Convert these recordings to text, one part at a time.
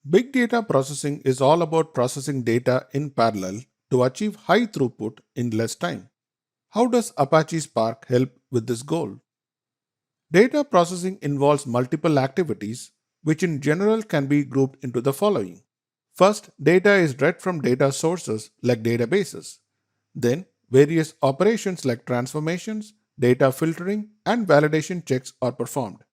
Big data processing is all about processing data in parallel to achieve high throughput in less time. How does Apache Spark help with this goal? Data processing involves multiple activities, which in general can be grouped into the following. First, data is read from data sources like databases. Then, various operations like transformations, data filtering, and validation checks are performed.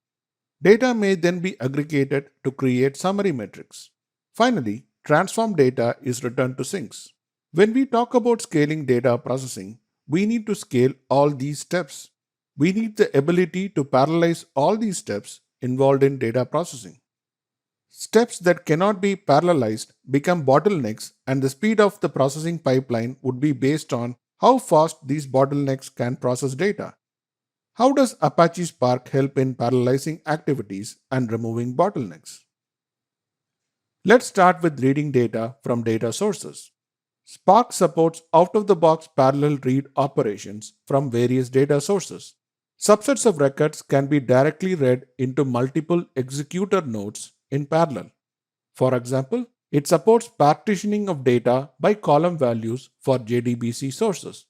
Data may then be aggregated to create summary metrics. Finally, transform data is returned to sinks. When we talk about scaling data processing, we need to scale all these steps. We need the ability to parallelize all these steps involved in data processing. Steps that cannot be parallelized become bottlenecks, and the speed of the processing pipeline would be based on how fast these bottlenecks can process data. How does Apache Spark help in parallelizing activities and removing bottlenecks? Let's start with reading data from data sources. Spark supports out of the box parallel read operations from various data sources. Subsets of records can be directly read into multiple executor nodes in parallel. For example, it supports partitioning of data by column values for JDBC sources.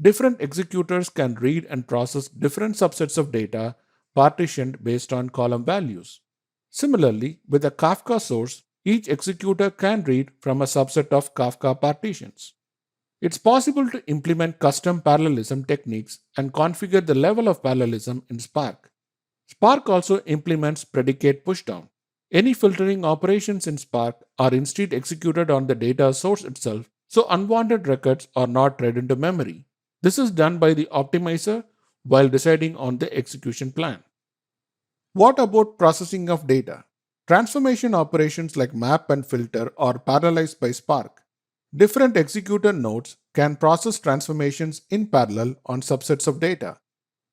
Different executors can read and process different subsets of data partitioned based on column values. Similarly, with a Kafka source, each executor can read from a subset of Kafka partitions. It's possible to implement custom parallelism techniques and configure the level of parallelism in Spark. Spark also implements predicate pushdown. Any filtering operations in Spark are instead executed on the data source itself, so unwanted records are not read into memory. This is done by the optimizer while deciding on the execution plan. What about processing of data? Transformation operations like map and filter are parallelized by Spark. Different executor nodes can process transformations in parallel on subsets of data.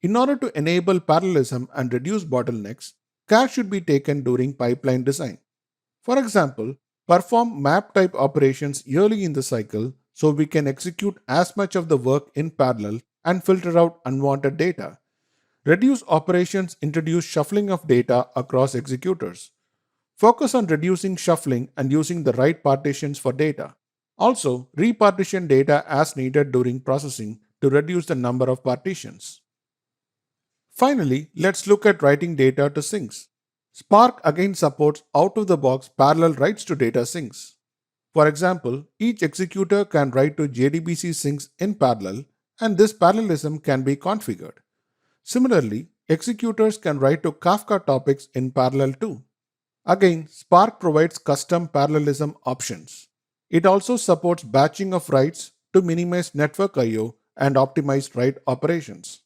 In order to enable parallelism and reduce bottlenecks, care should be taken during pipeline design. For example, perform map type operations early in the cycle so we can execute as much of the work in parallel and filter out unwanted data. Reduce operations introduce shuffling of data across executors. Focus on reducing shuffling and using the right partitions for data. Also, repartition data as needed during processing to reduce the number of partitions. Finally, let's look at writing data to sinks. Spark again supports out of the box parallel writes to data sinks. For example, each executor can write to JDBC sinks in parallel, and this parallelism can be configured. Similarly, executors can write to Kafka topics in parallel too. Again, Spark provides custom parallelism options. It also supports batching of writes to minimize network I/O and optimize write operations.